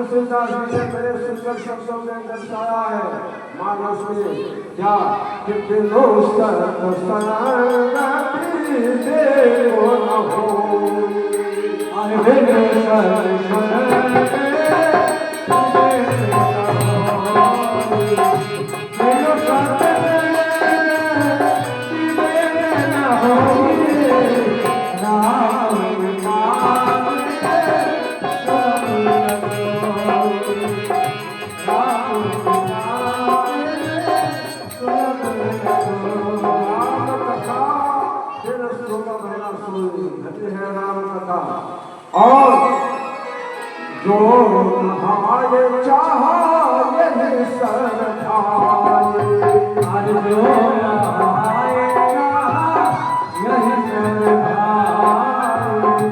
तुलसीदास जी ने बड़े सुंदर शब्दों में दर्शाया है मानस में क्या कि बिनो सत शरणति देव न हो बिनो सत शरणति और जो नहाए चाहा यही सर खाए आज जो नहाए चाहा यही सर खाए जो नहाए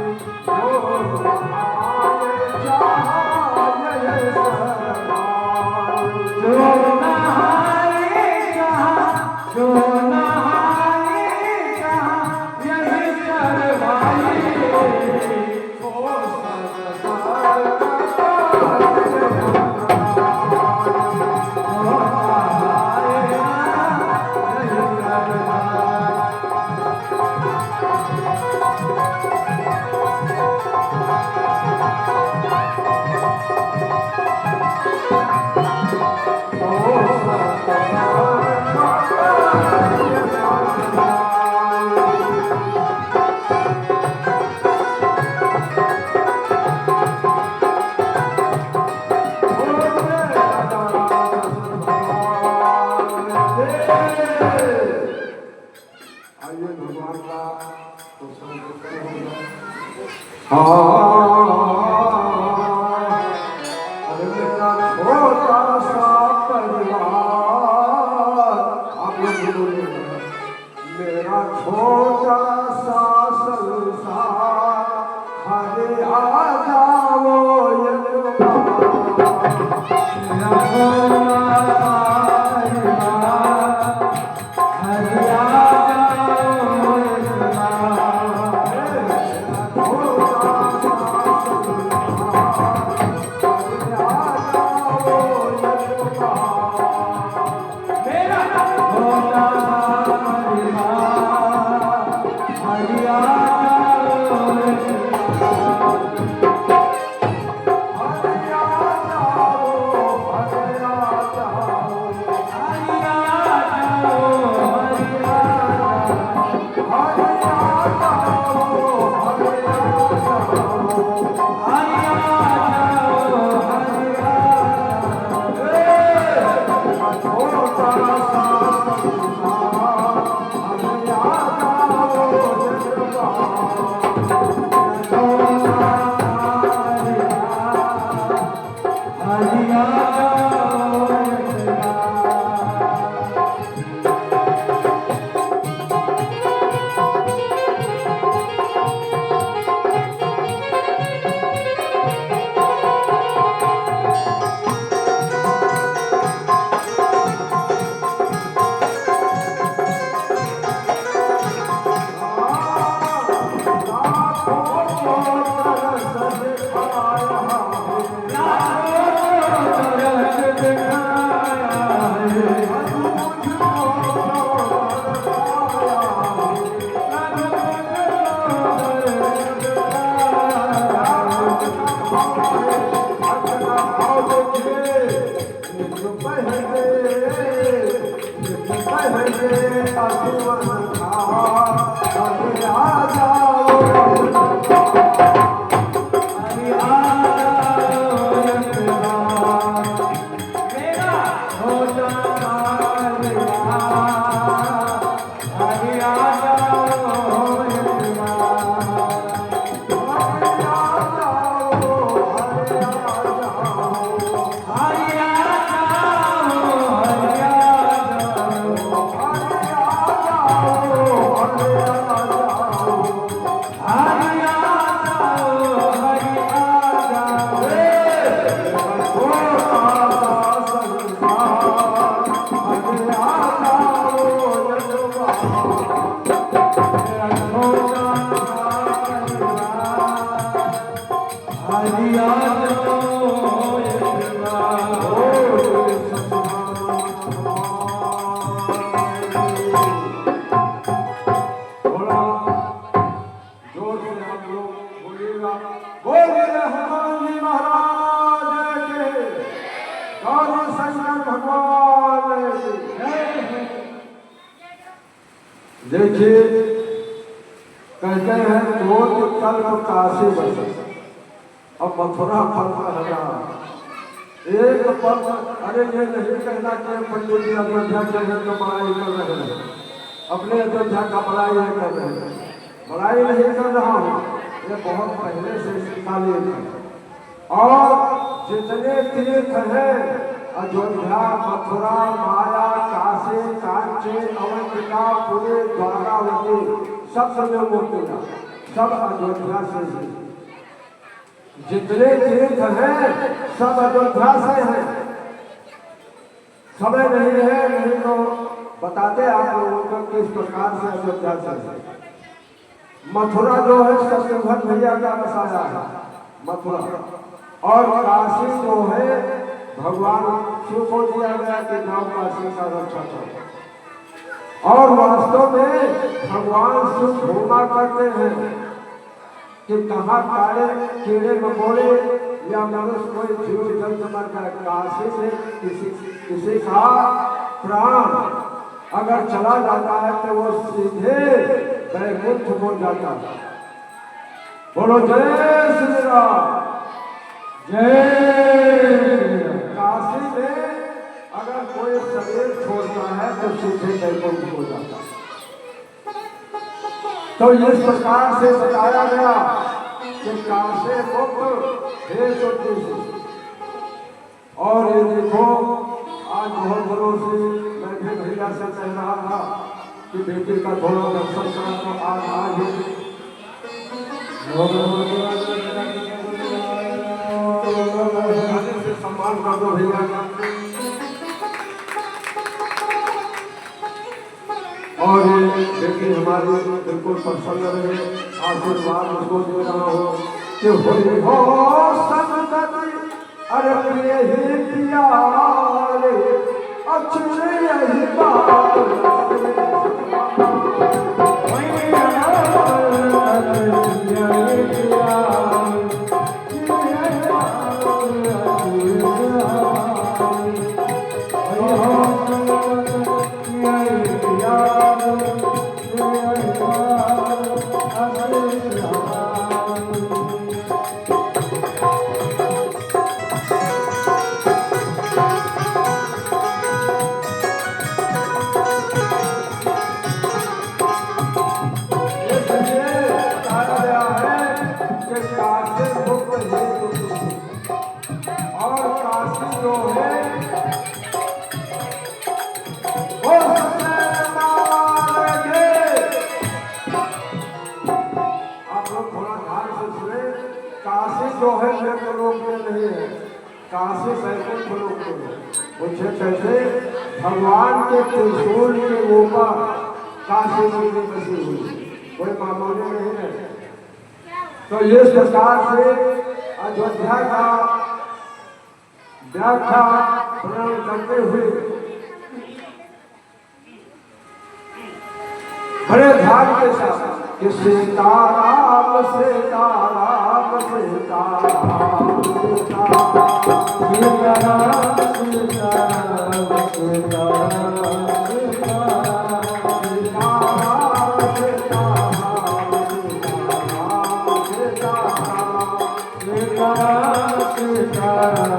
चाहा यही सर खाए जो नहाए चाहा जो नहाए चाहा यही सर खाए मेरा छोटा सा संसार हरे आ जाओ हरिया भगवान की। देखिए कहते हैं दो कल्प काशी बसे, अब मथुरा फल रहा एक पल। अरे ये नहीं कहना कि पंडित जी अयोध्या के हैं तो बड़ाई कर रहे हैं, अपने अयोध्या का बड़ाई नहीं कर रहे हैं, बड़ाई नहीं कर रहा हूँ, ये बहुत पहले से सीखा लिए। और जितने तीर्थ हैं अयोध्या, मथुरा, माया, काशी, कांची, अवंतिका, पुरी, द्वारावती, सब समय मूर्तियाँ सब अयोध्या से ही। जितने तीर्थ हैं सब अयोध्या से हैं। समय नहीं है, नहीं तो बताते आप लोगों को किस प्रकार से अयोध्या से है। मथुरा जो है शत्रुघ्न भैया का बसाया है मथुरा, और काशी जो है भगवान शिव को दिया गया कि जाओ काशी का रक्षा करो। और वास्तव में भगवान शिव घूमा करते हैं कि कहाँ काले कीड़े मकोड़े या मनुष्य कोई जीव जंतु मर गए, काशी से किसी का प्राण अगर चला जाता है तो वो सीधे वैकुंठ हो जाता है। बोलो जय श्री राम, जय। काशी में अगर कोई शरीर छोड़ता है तो सीधे वैकुंठ हो जाता है। तो इस प्रकार से बताया गया कि काशी मुक्त हे तो। और ये देखो आज बहुत दिनों से मैं भी भैया से कह रहा था कि बेटी का थोड़ा दर्शन करा, तो आज से सम्मान कर दो भैया का। और ये बेटी हमारी बिल्कुल प्रसन्न रहे, आशीर्वाद उसको दे रहा हो कि हो संगति। अरे प्रिय ही प्यारे अच्छे यही जो है मेरे लोक में नहीं है, काशी वैकुंठ लोक में है। मुझे कैसे भगवान के त्रिशूल के ऊपर काशी मंदिर बसी हुई, कोई मामूली नहीं है। तो इस प्रकार से अयोध्या का व्याख्या प्रण करते हुए बड़े ध्यान के साथ कि सीताराम सीताराम सीताराम सीताराम सीताराम सीताराम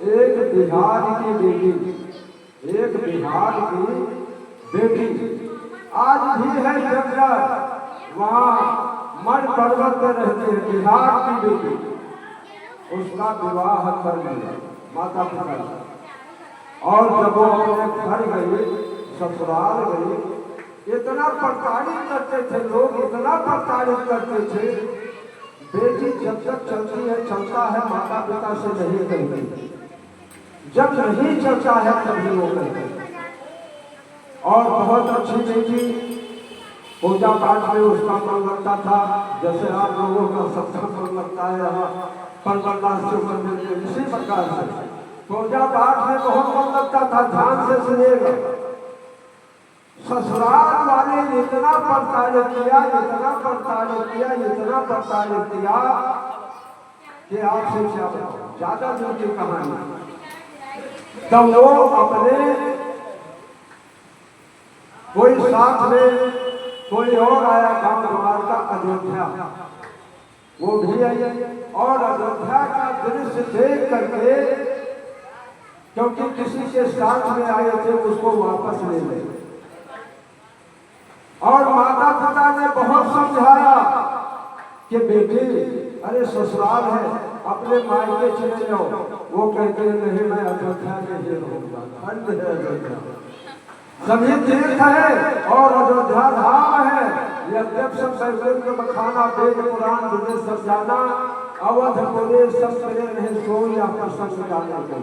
एक बिहार की बेटी, एक बिहार की बेटी आज भी है जंगल, वहाँ मर पर्वत में रहते हैं, बिहार की बेटी, उसका विवाह कर लिया माता पिता ने। और जब वो अपने घर गए, ससुराल गए, इतना प्रताड़ित करते थे लोग, इतना प्रताड़ित करते थे। बेटी जब तक चलती है, चलता है, माता पिता से नहीं कहती, जब नहीं चलता है तभी वो कहते। और बहुत अच्छी बेटी, पूजा पाठ में उसका मन लगता था, जैसे आप लोगों का सबका मन लगता है यहाँ परवरदास शिव मंदिर में, इसी प्रकार से पूजा पाठ में बहुत मन लगता था, ध्यान से सुनिएगा। ससुराल वाले इतना प्रताड़ित किया, इतना प्रताड़ित किया, इतना प्रताड़ित किया कि आपसे क्या बताऊं, ज्यादा दिन की कहानी। तब वो अपने कोई साथ में कोई और आया, गांव द्वारका अयोध्या, वो भी आई और अयोध्या का दृश्य देख करके, क्योंकि किसी के साथ में आए थे, उसको वापस ले गए। और माता पिता ने बहुत समझाया कि बेटी अरे ससुराल है, अपने मायके चले जाओ। वो कहते नहीं, मैं अयोध्या में ही रहूंगा, ठंड है अयोध्या, सभी तीर्थ है और अयोध्या धाम है। यद्यप सब सैकंड बखाना, वेद पुराण विदे सब जाना, अवध बोले सब करे नहीं सो या प्रसंग जाने को।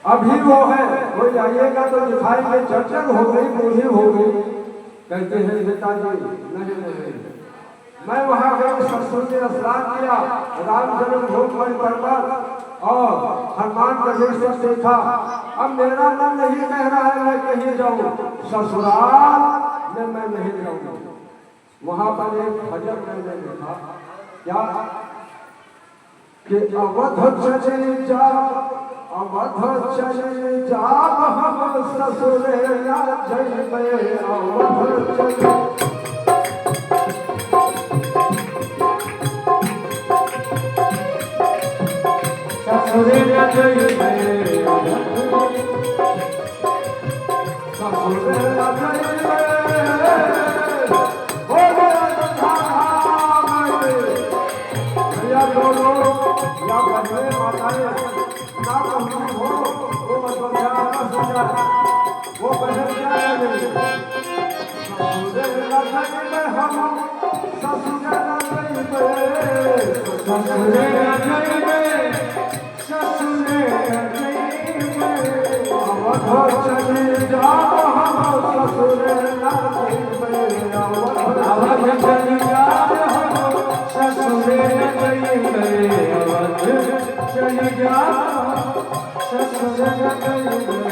अभी वो है, कोई आइएगा तो दिखाएंगे, चर्चन हो गई, बूढ़ी हो गई। कहते हैं पिताजी नहीं, मैं वहां गए, ससुर ने स्नान किया, राम जन्मभूमि पर्वत और हनुमान गढ़ेश्वर देखा। अब मेरा मन नहीं कह रहा है मैं कहीं जाऊं, ससुराल में मैं नहीं जाऊंगा। वहां पर एक भजन मैंने देखा, क्या कि अवध चले जा, अवध चले जा, हम ससुरेला जइबे, अवध चले ससुरेला जइबे, ससुरेला जइबे, बोले भैया दोनों या बहने माताएं ना कहूँ हो, वो मतलब वो बहन क्या करेंगे। ससुरेला जइबे हम, ससुरेला जइबे, ससुरेला जइबे, ससुरेला जइबे, अवध चले जाओ हम, ससुरेला जइबे, अवध चले जाओ हम, ससुरेला जइबे, अवध चले जाओ, ससुरेला जइबे।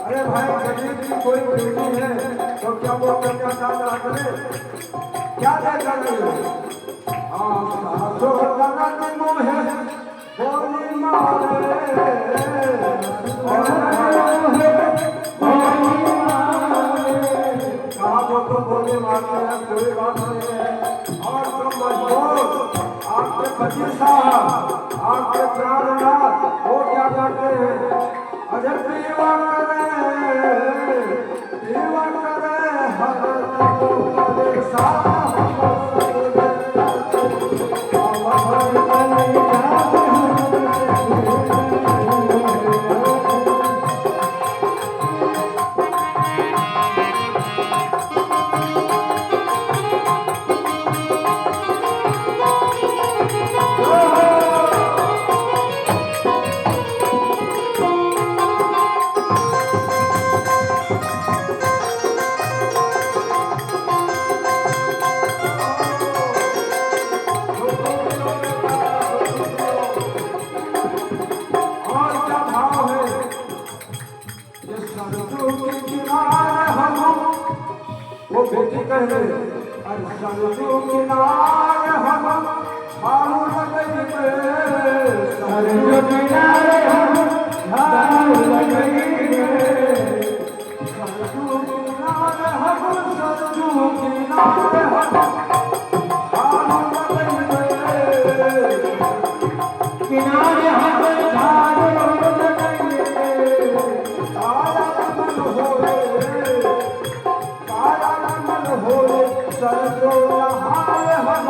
अरे भाई गरीब की कोई बेटी है तो क्या वो क्या दादा करे, क्या लेकर रही हो? मोहे बोली मारे, कहा वो तो बोली मारते हैं, कोई बात नहीं है। और तो मजबूर आपके पति साहब, आपके प्राणनाथ, वो क्या करते हैं? अरे पीवा करे हर करे साथ सरजू किनारे हम झाड़ू लगेंगे सरजू किनारे हम झाड़ू लगेंगे सरजू किनारे हम सरजू किनारे हम झाड़ू लगेंगे किनारे हम झाड़ू लगेंगे तारा मन होए तारा मन होए सरजू नहाए हम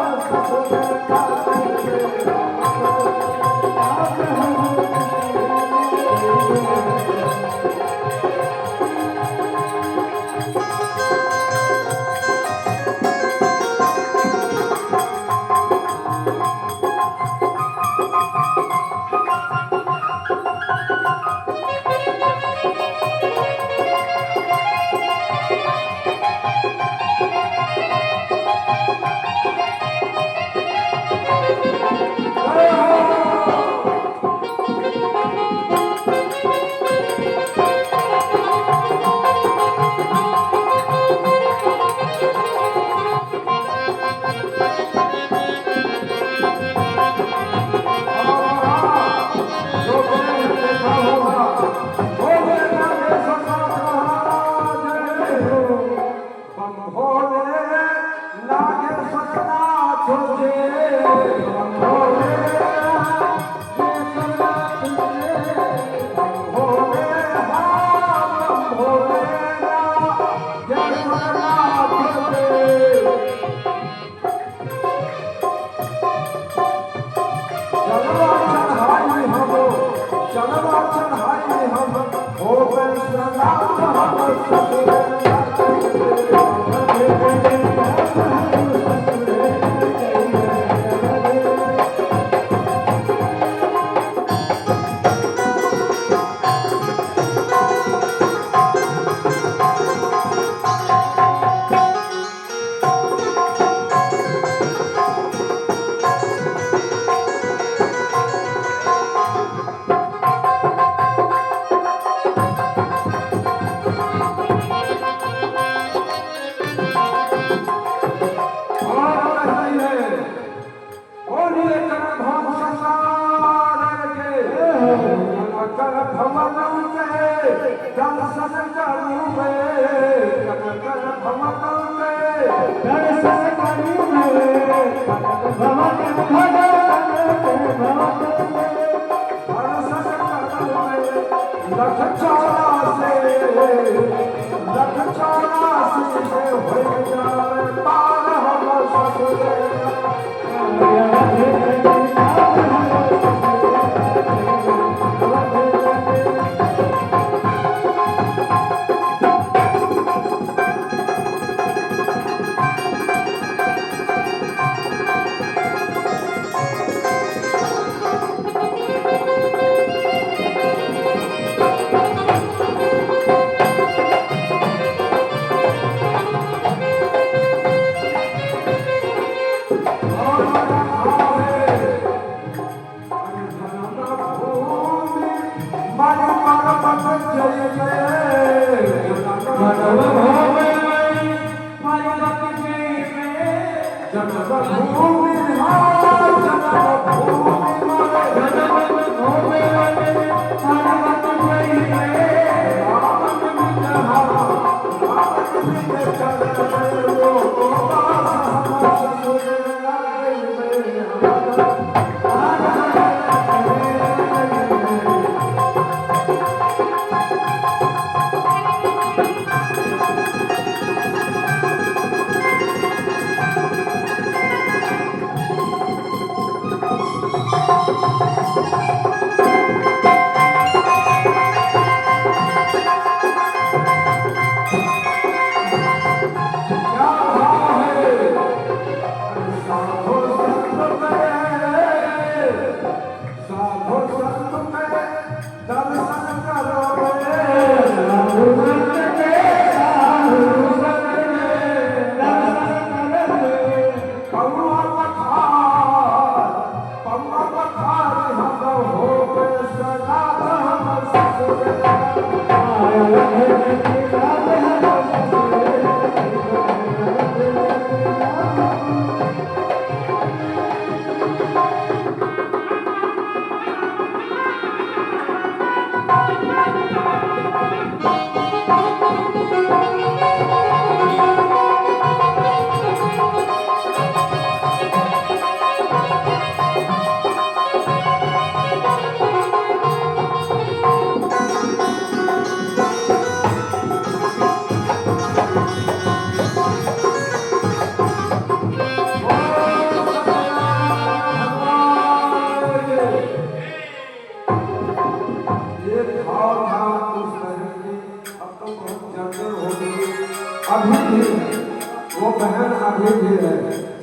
देखिए है,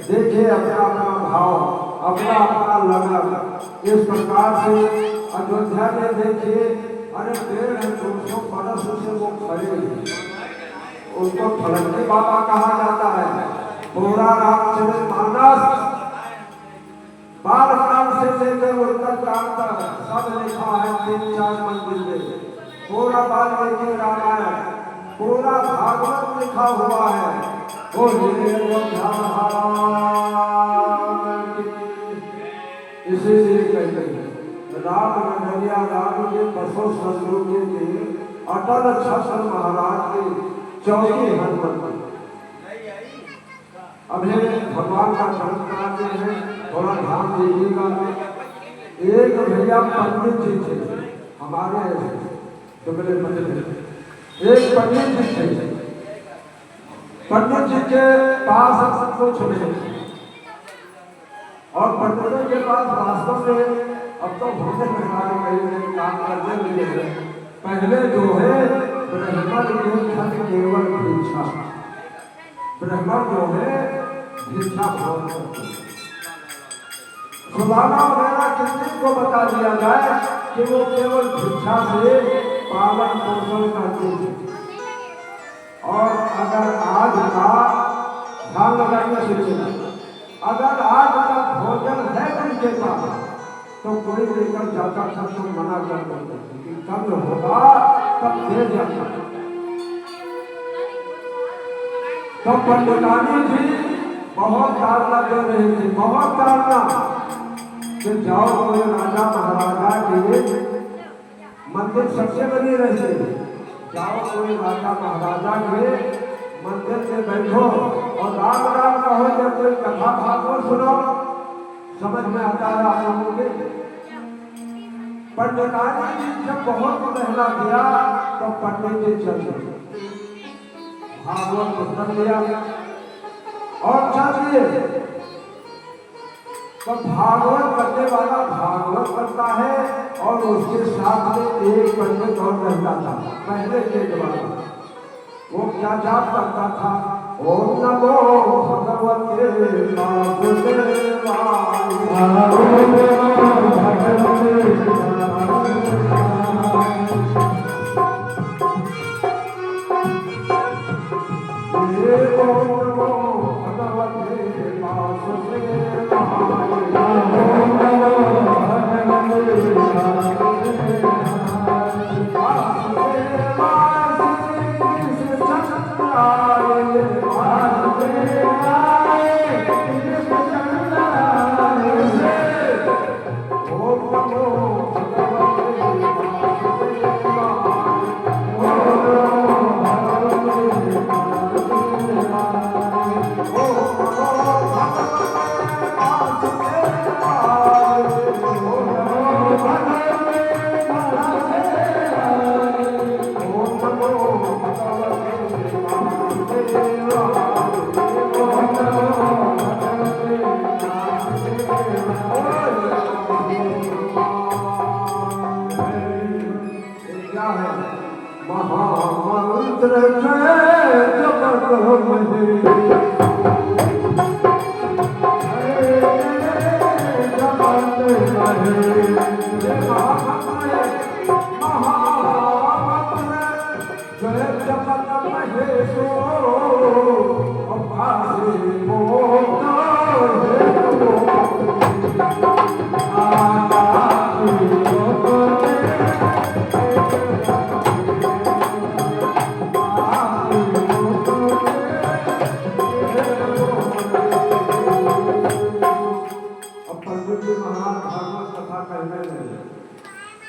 देखिए अपना अपना भाव, अपना अपना लगन। इस प्रकार से अयोध्या में देखिए, अरे 150-200 बरस से वो खड़े हैं, उनको फलंगी बाबा कहा जाता है। पूरा रामचरितमानस बालकांड से लेकर उत्तरकांड तक सब लिखा है 3-4 मंजिल में। पूरा वाल्मीकि रामायण, पूरा भागवत लिखा हुआ है। इसीलिए कहते हैं राम नगरिया राम के बसो संजोगे के अटल छत्र महाराज के चौकी हनुमत। अभी भगवान का धर्म कराते हैं, थोड़ा ध्यान दीजिएगा। एक भैया पंडित जी थे हमारे दुबले पंडित, एक पंडित जी थे। पंडित जी के पास सब कुछ नहीं, और पंडितों के पास वास्तव में अब तो होने कई काम करने लगे हैं। पहले जो है ब्राह्मण के खत केवल भिक्षा, ब्राह्मण जो है भिक्षा भाव करते हैं। सुदामा वगैरह किसी को बता दिया जाए कि वो केवल भिक्षा से पालन पोषण करते थे। और अगर आज का ध्यान लगाने से अगर आज का भोजन है उनके पास तो कोई लेकर जाता था तो मना कर देते कि कब होगा तब दे जाता। तो पंडितानी जी बहुत ताड़ना दे रही थी, बहुत ताड़ना कि जाओ कोई राजा महाराजा के मंदिर सबसे बनी रही, जाओ कोई राजा महाराजा के मंदिर में बैठो और राम राम कहो, जब कोई कथा भागवत सुनो, समझ में आता है आप लोगों के। पंडितानी जी जब बहुत पहला दिया तो पंडित जी चल भागवत पुस्तक दिया और चल दिए। तो भागवत करने वाला भागवत करता है और उसके साथ में एक पंडित और रहता था पहले के द्वारा। वो क्या जाप करता था, ओम नमो भगवते वासुदेवाय।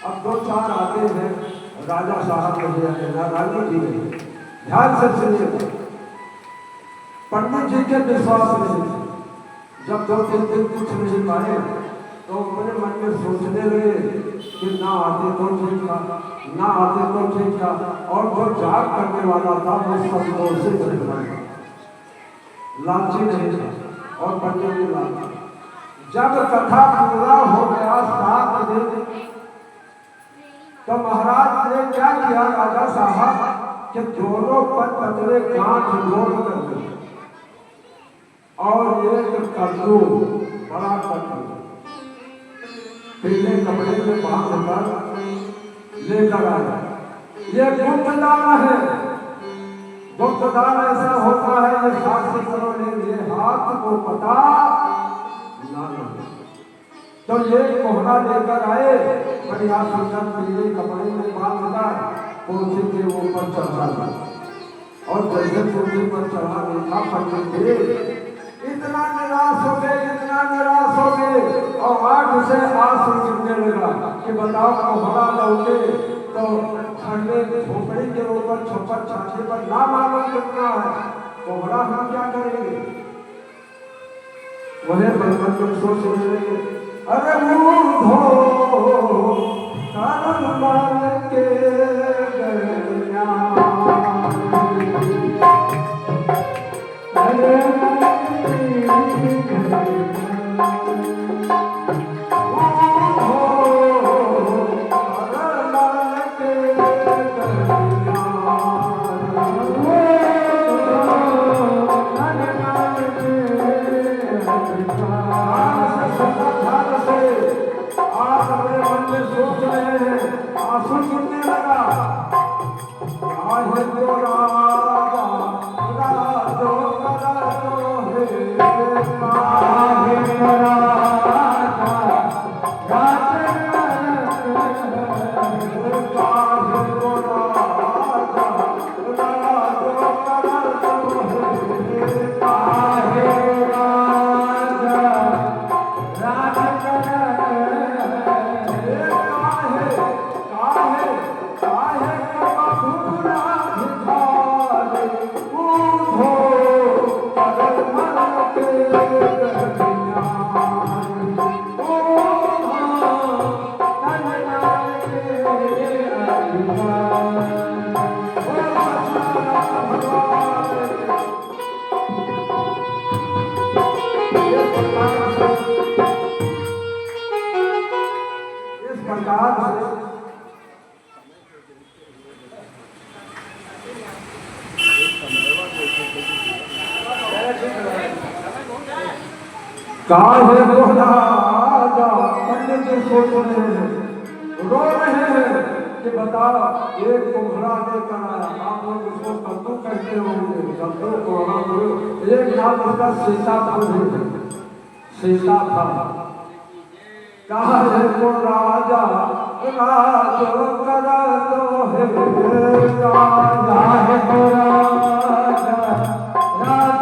अब 2-4 आते हैं राजा साहब रानी जी ध्यान से सुनिए। पंडित जी के विश्वास नहीं, जब 2-3 दिन कुछ नहीं पाए तो अपने मन में सोचने लगे कि ना आते तो ठीक था, ना आते तो ठीक था। और जो जाग करने वाला था वो संतोषित नहीं, लालची नहीं था। और पंडित जी लालची। जब कथा पूरा हो गया 7 दिन तो महाराज ने क्या किया, राजा साहब कि दोनों पतले गांठ जोड़ कर और एक कद्दू, बड़ा कद्दू पीले कपड़े में बांध कर लेकर आया। ये गुप्तदान है। गुप्तदान ऐसा होता है ये साक्षी करो ले हाथ को पता ना लगे। तो ये कोहरा लेकर आए, बढ़िया सुंदर पीले कपड़े में बांधकर कुर्सी के ऊपर चढ़ा और जैसे कुर्सी पर चढ़ा देखा पंडित जी इतना निराश हो गए, इतना निराश हो गए और आंख से आंसू गिरने लगा कि बताओ कोहरा लौटे तो ठंडे झोपड़ी के ऊपर छप्पर छाछे पर ना मालूम कितना है, कोहरा हम क्या करेंगे। वह बचपन में सोच रहे अरे मूर्धो कारण के काहे राजा पंडित जी सोच रहे हैं, रो रहे हैं कि बताओ एक कोहरा लेकर आया, आप लोग उसको कद्दू कहते होंगे, कद्दू कोहरा एक नाम उसका सीता था, सीता था। काहे को राजा राज करा तो है राजा है को राजा राज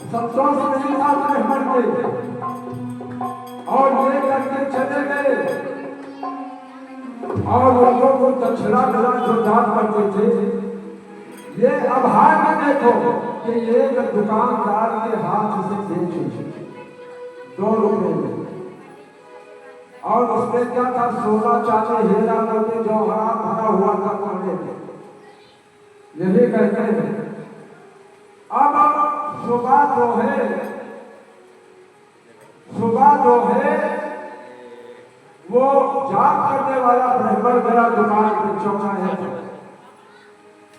संतोष नहीं था ब्राह्मण के और ये करके चले गए और लोगों को दक्षिणा दिला जो दान करते थे। ये अभाग्य देखो कि एक दुकानदार के हाथ से बेचे 2 रुपए में और उसमें क्या था, सोना चांदी हीरा मोती जवाहरात भरा हुआ था। यही कहते हैं अब सुबह जो है वो जाप करने वाला ब्राह्मण गया दुकान पे चौराहे पर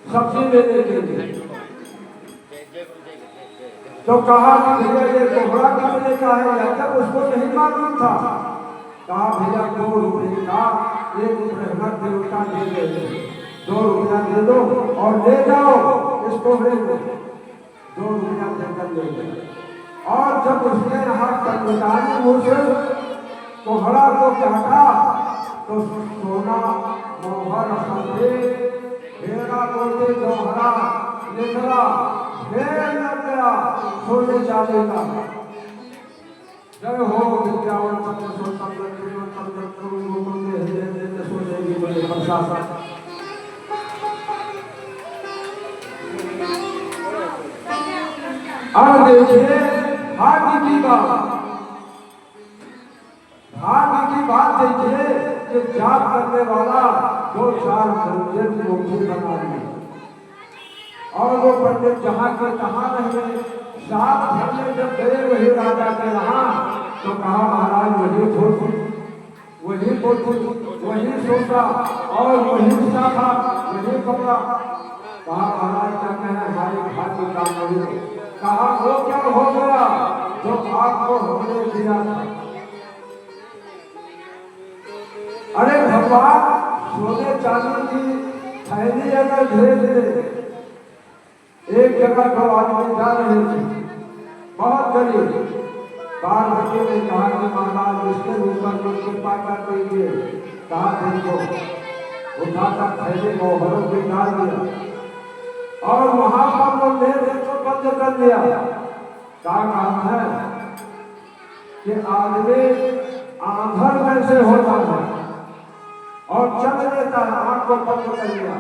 सब्जी लेने के लिए। तो कहा कि भैया ये कोहरा कितने का है, या तक उसको नहीं मालूम था। कहा भैया 2 रुपये का एक ब्राह्मण देवता दे गए, 2 रुपया दे दो और ले जाओ इस कोहरे को। 2 रुपया देकर ले गए। और जब उसने हाथ कंटाली मुँह से कोहरा को काटा तो सोना मोहर हंसे हेरा बोलते जौहरा निकला, ढेर लग गया सोने चांदी का। जय हो विद्यावन सोने की बड़े प्रशासन। अब देखिए भाग्य की बात देखिए कि जाप करने वाला 2-4 पंडित मुक्ति बना दिए। और वो पंडित जहाँ के तहाँ रहे। 7 घर में जब गए वही राजा के यहाँ, तो कहा महाराज वही धोती, वही सोचा और वही शाखा, वही कपड़ा। कहा महाराज क्या कहना हमारी भाग्य का नहीं। कहा वो क्या हो गया जो आपको हमने दिया था। अरे भगवान सोने चांदी की थैली अगर भेज दे। एक जगह 2 आदमी जा रहे थे, बहुत गरीब। पार्वती ने कहा कि महाराज इसके ऊपर को कृपा कर दीजिए। कहा देखो, उठाकर थैली मोहरों के डाल दिया और वहां पर वो लेने को बंद कर दिया। क्या काम है कि आदमी आंधर कैसे होता है और चल लेता है, आंख को बंद कर लिया,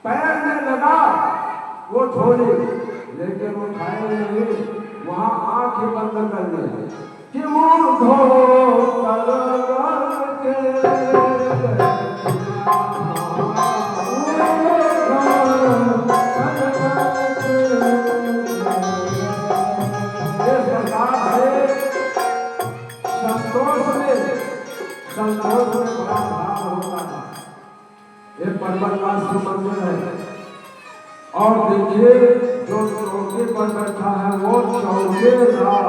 पैर में लगा वो छोड़ी, लेकिन वो खाए नहीं, वहां आंख ही बंद कर ली कि संतोष में बड़ा भाव होता है। ये पर्वतवास की मंदिर है। और देखिए जो चौके पर बैठा है वो चौकीदार,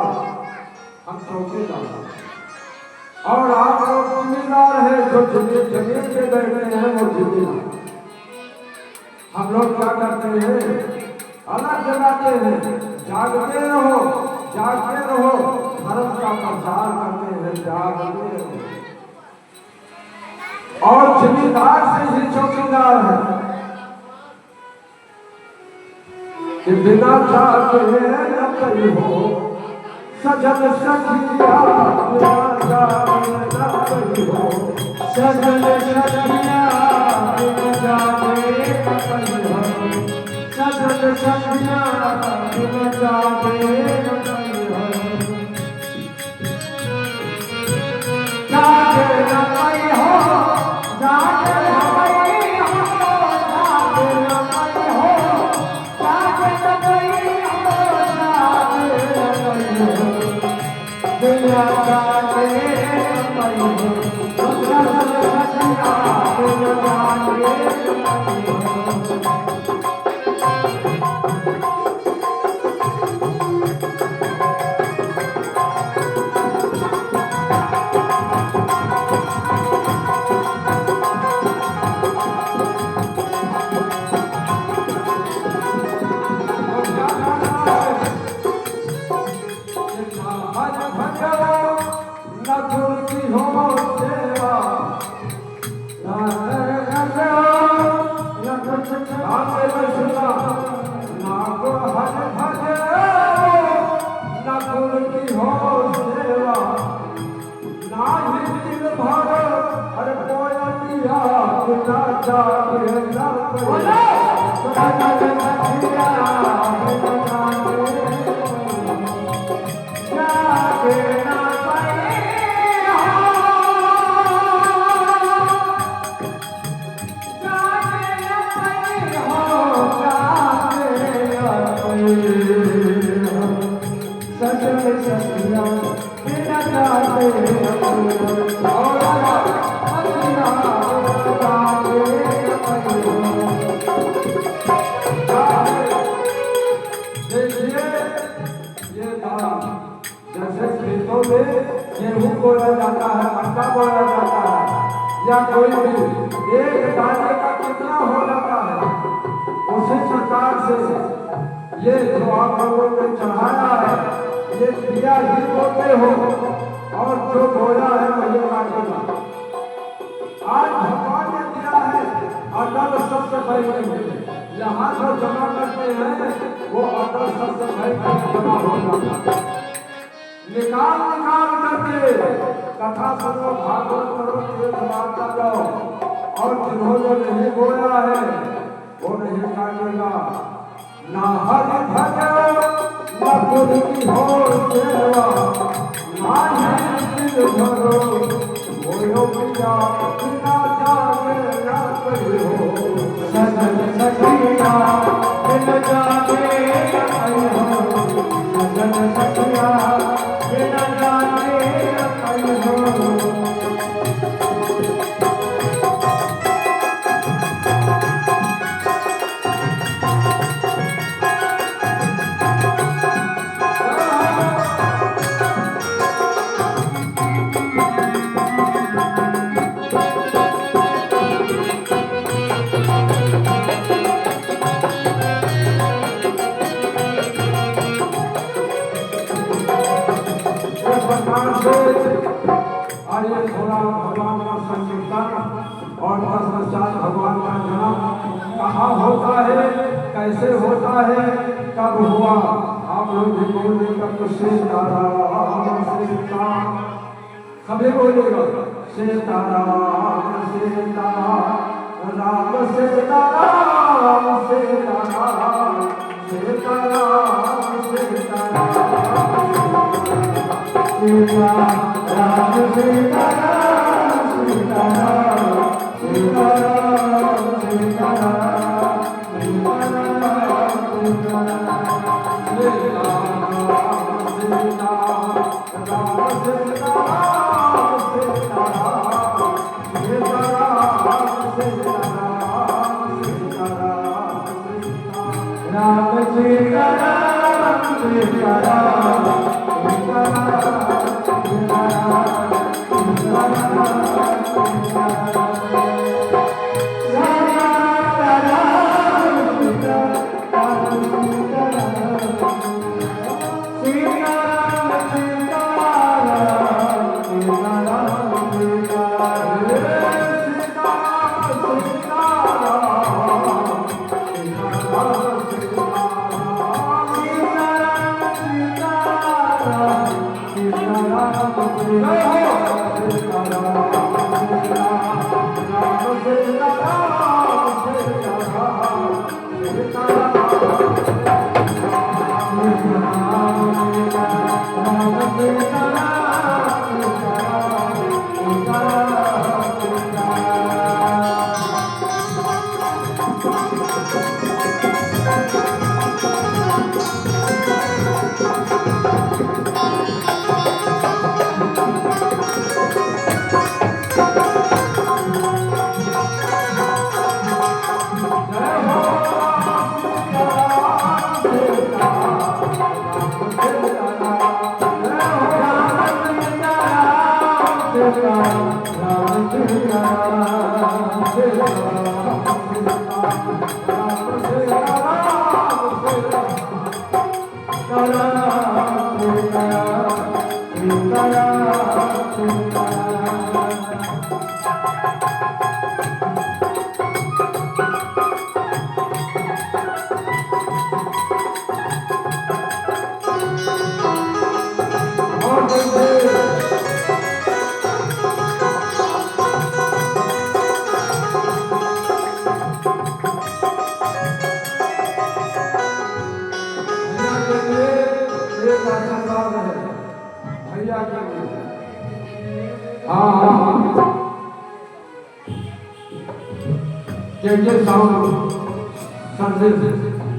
हम चौकीदार, और आप लोग जिम्मेदार है। जो जमीन पे बैठे हैं वो जिम्मेदार। हम लोग क्या करते हैं, अलग जगाते हैं, जागते रहो, धर्म का प्रचार करते हैं, जागते रहो। और जिम्मेदार से ही चौकीदार है कि बिना जागे न कहीं हो सजन सखिया, बिना जागे न कहीं हो सजन सखिया, बिना जागे न कहीं हो सजन सखिया, बिना जागे न कहीं हो जागे न कहीं हो, जागे न कहीं हो, जागे न कहीं हो, जागे न कहीं हो, जागे न कहीं हो, बिना जागे न कहीं हो सजन सखिया, बिना जागे न कहीं हो। Thank you. सखिया बिना जाते और सखिया देखिए ये धान जैसे खेतों में गेहूं बोया जाता है, मक्का बोया जाता है, या कोई भी एक दाने का कितना हो जाता है, उसी प्रकार से ये जो आप लोगों ने चढ़ाया है ये दिया ही बोते हो और जो बोया है वही काटेगा। आज भगवान ने दिया है अटल सबसे पहले यहाँ जो जमा करते हैं वो अटल सबसे पहले जमा हो जाता है। निकाल निकाल करके कथा सुनो, भागवत करो, तीर्थ मारता जाओ, और जिन्होंने नहीं बोया है वो नहीं काटेगा। ना हरि भजो न गुरु की हो सेवा, ना है दिल भरो होयो पिया बिना जागे ना कहियो। सजन सखिया बिन जाते आई हो, सजन सखिया बिन जाते आई हो। आइए थोड़ा भगवान का संकीर्तन और तत्पश्चात भगवान का जन्म कहाँ होता है, कैसे होता है, कब हुआ, आप लोग भी बोलिए तब सीताराम सीताराम, सभी बोलिएगा सीताराम सीताराम राम सीताराम सीताराम सीताराम सीताराम सीता राम सीता राम सीता राम सीता राम सीता राम सीता राम सीता राम सीता राम सीता राम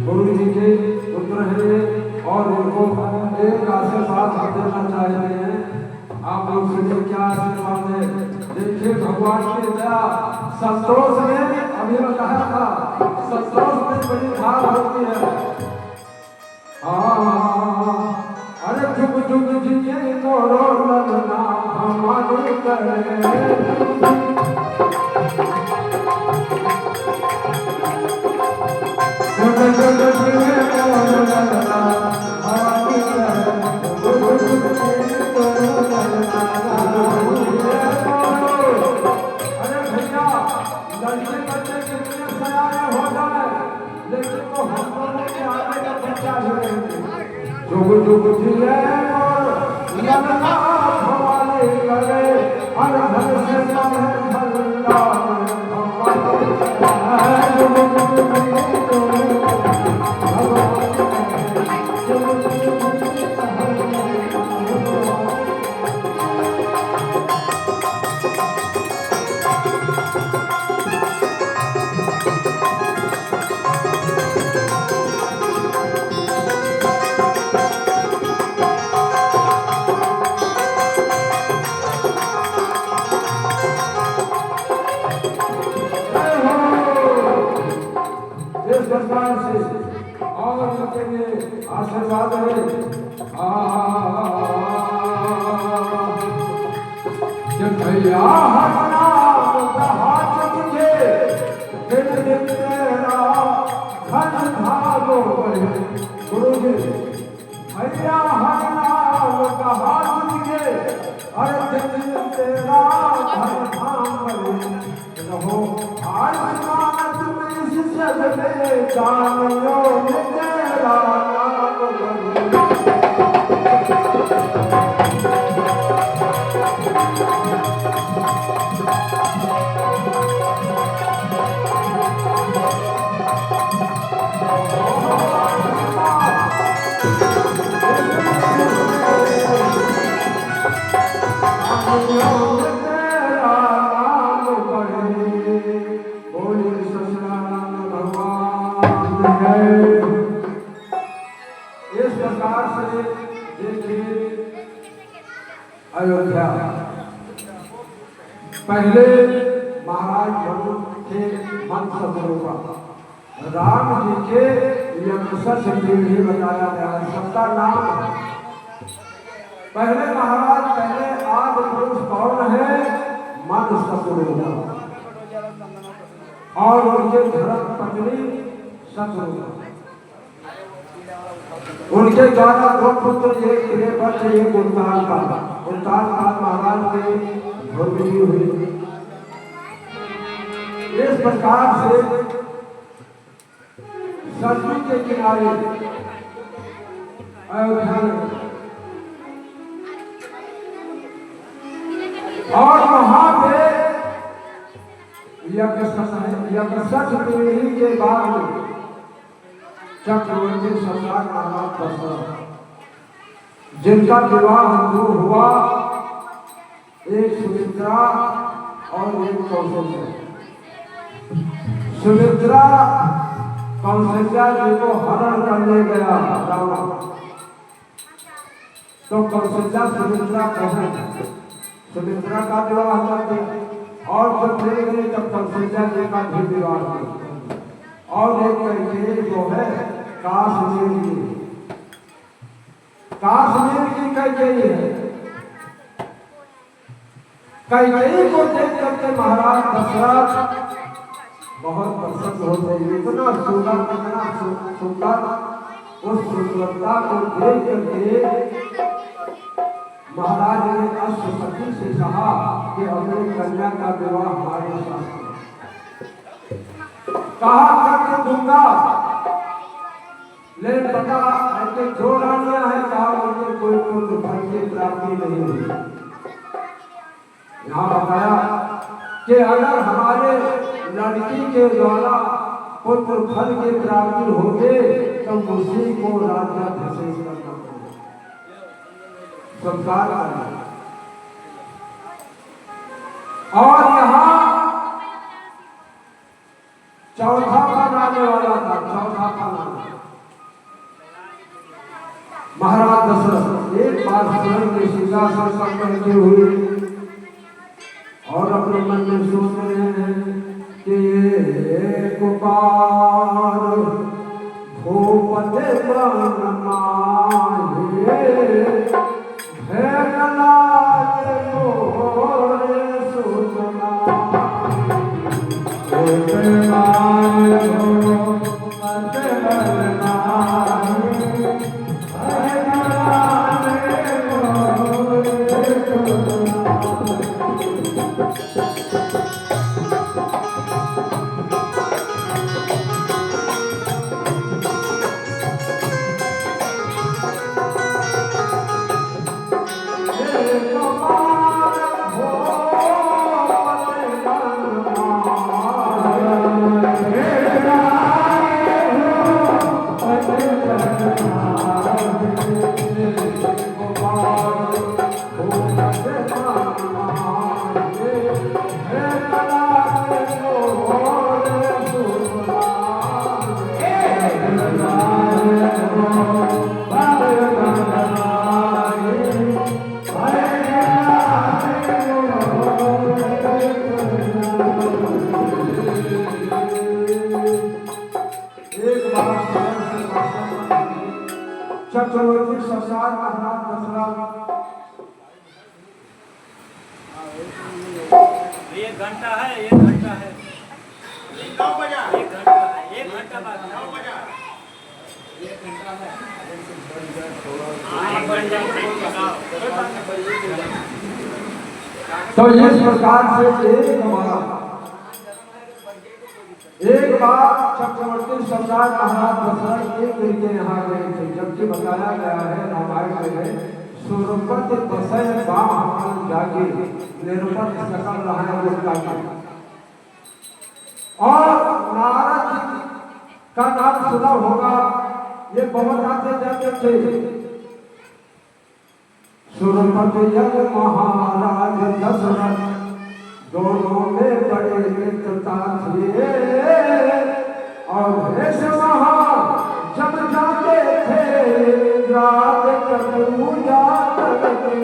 गुरु जी के पुत्र है और इनको एक आशीर्वाद हम देना चाहते हैं। आप लोग सुनिए क्या आशीर्वाद है। देखिए भगवान की दया संतोष में अभी बताया था, संतोष में बड़ी धार होती है। अरे जुग जुग जिये तोरो ललना हमारे करे जुग जुग जिये ललना हमारे करे हर घर से आशीर्वाद है। भैया हरना तुझे दिन दिन तेरा धन भागो गुरु जी। भैया हरना कहा तुझे हर दिन तेरा धन भागो रहो। आसमान तुम इस जग में जानियो तेरा इस प्रकार से देखिए अयोध्या पहले महाराज भगवान के मन सदरूपा राम जी के यक्षस पीढ़ी बताया गया है, सबका नाम है। पहले महाराज पहले आदि पुरुष कौन है? मन सदरूपा और उनके धर्म पत्नी सदरूपा। उनके द्वारा दो पुत्र, एक त्रेपत एक उल्तान का। उल्तान का महाराज के भूमि हुई। इस प्रकार से सरयू के किनारे अयोध्या में और वहां पे यक्षस पीढ़ी के बाद चक्रवर्ती सम्राट महाराज दशरथ, जिनका विवाह दो हुआ, एक सुमित्रा और एक कौशल्या। सुमित्रा कौशल्या जी को हरण करने गया रावण, तो कौशल्या सुमित्रा कहे सुमित्रा का विवाह कर दिया और जब ले गए तब कौशल्या जी का भी विवाह किया। और एक कैकेयी जो है काश्मीर की कैकेयी है। कैकेयी को देख करके महाराज दशरथ बहुत प्रसन्न होते हैं। इतना सुंदर उस सुंदरता को देख करके महाराज ने अश्वपति से कहा कि अपनी कन्या का विवाह हमारे साथ कहा करके दूंगा, लेकिन पता ऐसे जो रानियां हैं कहा उनके कोई पुत्र फल की प्राप्ति नहीं हुई। यहाँ बताया कि अगर हमारे लड़की के द्वारा पुत्र फल की प्राप्ति होगी तो उसी को राज्याभिषेक करना पड़ेगा, संस्कार करना। और यहाँ चौथा फल आने वाला था, चौथा फल महाराज दशरथ एक बार स्वयं के सिंहासन पर बैठे हुए और अपने मन में सोच रहे हैं कि एक बार भूपति मन माहे भेगलाज मोरे सुजना चक्रवर्ती संसार महाराज दशरथ एक घंटा है 9 बजा 1 घंटा बाद 9 बजा तो इस प्रकार से एक बार चक्रवर्ती संसार महाराज दशरथ एक दिन के यहाँ गए थे, जबकि बताया गया है रामायण में सुरपति दशय बाम जागे निरपत सकल रहा है और नारद जी का नाम सुना होगा, ये बहुत आते जाते थे। सुरपति यज्ञ महाराज दशरथ दोनों में बड़े मित्रता थे और भेष महा जब जाते थे रात पूजा करते।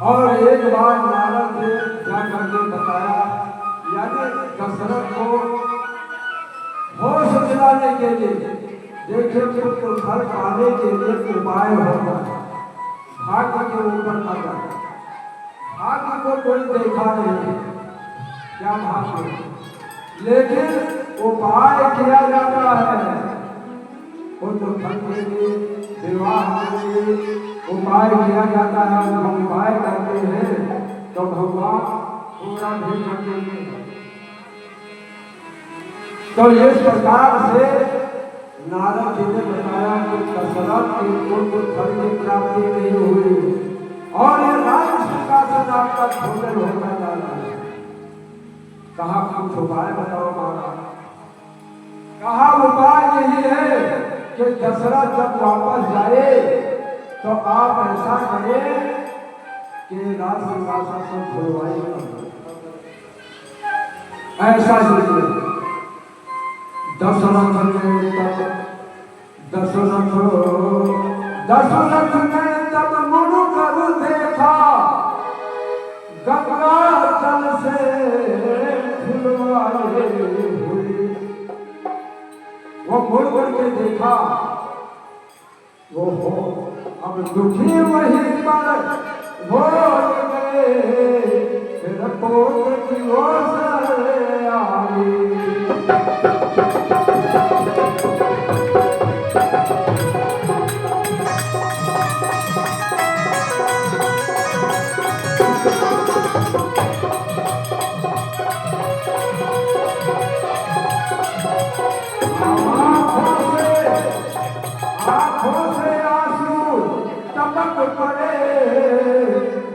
और एक बार नारद ने जाकर के बताया, यानी दशरथ को होश दिलाने के लिए, देखे तो घर पाने के लिए उपाय होगा, भाग्य के ऊपर आ जाता। भाग्य को कोई देखा नहीं, क्या भाग्य, लेकिन उपाय किया जाता है। पुत्र फल के लिए, विवाह के लिए उपाय किया जाता है। हम उपाय करते हैं तो भगवान पूरा भी करते हैं। तो इस प्रकार से नारद जी ने बताया कि दशरथ के पुत्र फल की प्राप्ति नहीं हुई और ये राज सिंहासन आपका छोड़ने होता जा रहा है। कहा कुछ उपाय बताओ महाराज। कहा उपाय यही है कि दशरथ जब वापस जाए तो आप ऐसा करें कि राज सिंहासन से छुड़वाइए, ऐसा कीजिए। दशरथ ने तब मुनु करु देखा, गंगा जल से छुड़वाए हुए। वो मुड़ के देखा, वो हो अब दुखी वहीं पर हो गए, फिर पोत की ओर से आई। आँखों से आंसू टपक पड़े,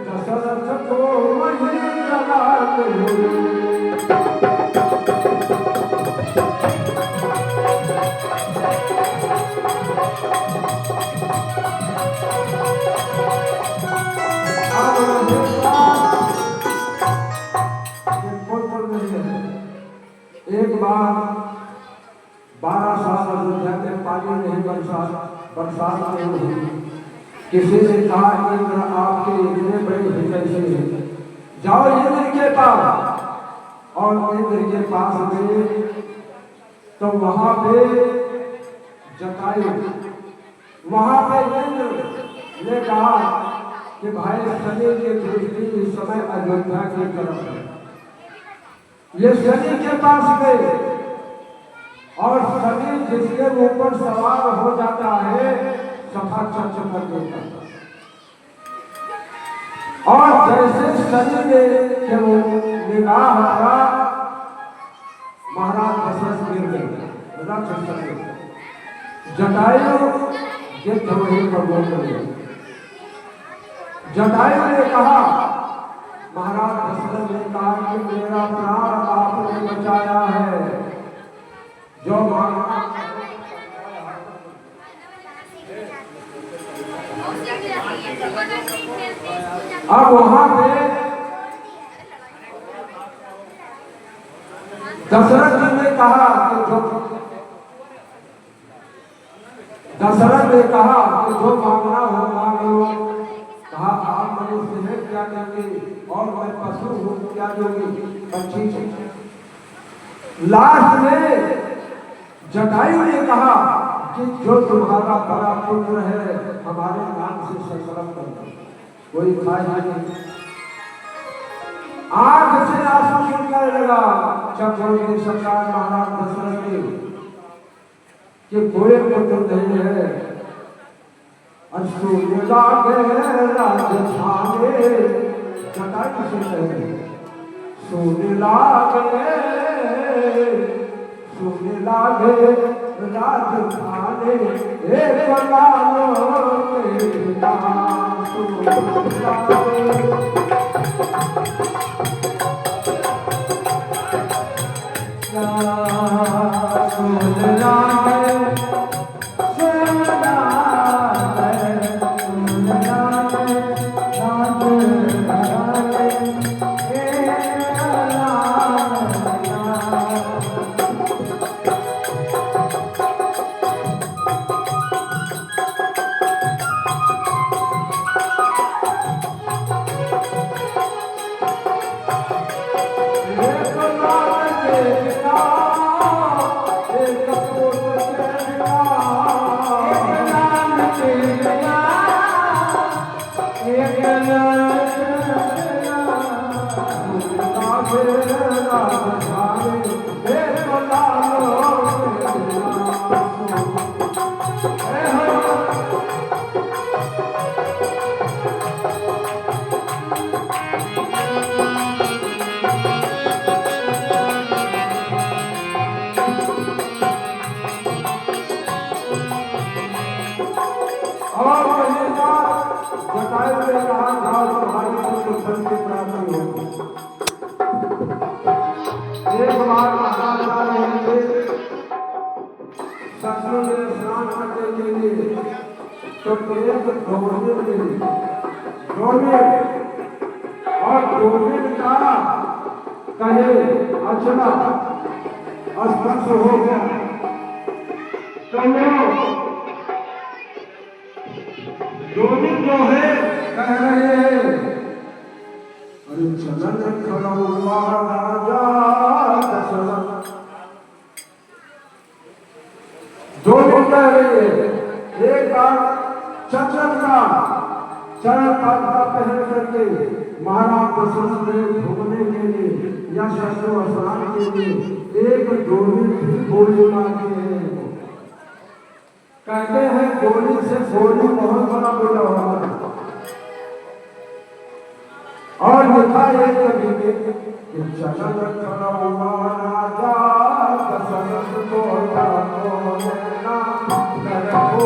दशरथ को वहीं जलाते हुए। एक बार 12 साल अयोध्या में पानी नहीं बरसात नहीं हुई। किसी ने कहा इंद्र आपके इतने बड़े कैसे हैं, जाओ इंद्र के पास। और इंद्र के पास गए तो वहां पे जटायु, वहां पे इंद्र ने कहा कि भाई शनि की दृष्टि इस समय अयोध्या की तरफ है। ये शनि के पास गए और शनि जिसके ऊपर सवार हो जाता है सफा चर्च कर देता है। और जैसे शनि ने निगाह हटा, महाराज दशरथ गिर गए, जटायु गिद्ध वहीं पर बोल गए। जटायु ने कहा, महाराज दशरथ ने कहा कि मेरा प्राण आपने बचाया है, जो मांगना। अब वहां पे दशरथ जी ने कहा कि जो मांगना हो मांग लो। कहा आप मनुष्य है क्या देंगे और मैं पशु हूँ क्या दोगी, पक्षी। लास्ट में जटायु ने कहा कि जो तुम्हारा बड़ा पुत्र है हमारे नाम से संकल्प कर दो। कोई खाया नहीं, आंख से आंसू गिरने लगा। चक्रवर्ती सरकार महाराज दशरथ जी कि कोई पुत्र नहीं है। असूल लागे राजधानी, जटायु से कहे सूल लागे राजधानी, एक लालो के नाम सूल लागे। एक बार महाराज आ रहे थे ससुर ने स्नान करने के लिए, तो एक ढोलने मिली, और ढोलने का कहे अचला स्पर्श हो गया। तो ढोलने जो है कह रहे हैं, अरे चलन खड़ा हुआ राजा दशरथ। दो दिन कह रही है, एक बार चंचल का चरण पादुका पहन करके महाराज दशरथ ने घूमने के लिए या शस्त्र स्नान के लिए एक डोली भी गोली मारती है। कहते हैं गोली से गोली बहुत बड़ा बोला हुआ है। और लिखा एक कवि में कि चलन खड़ा हुआ राजा दशरथ को लेना, करहु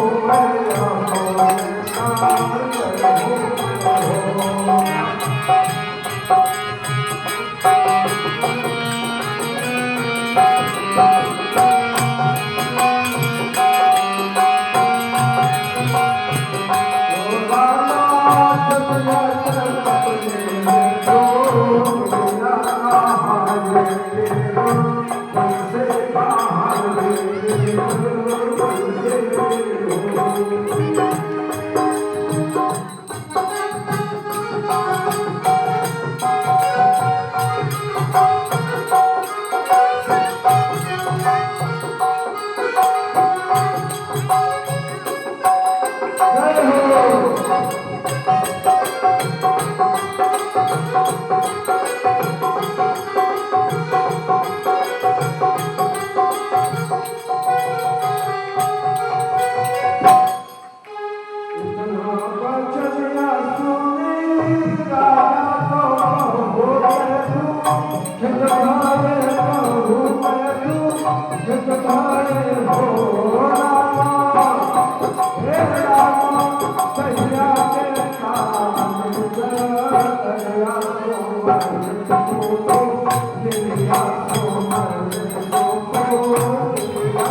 इतना बचनिया सुनी राजा तो हो गए तू खेत भारे कहूँ मैं तू खेत भारे हो रामा हे रामा सैया के काम दरिया तो मर तो दिलिया तो मर तो दिलिया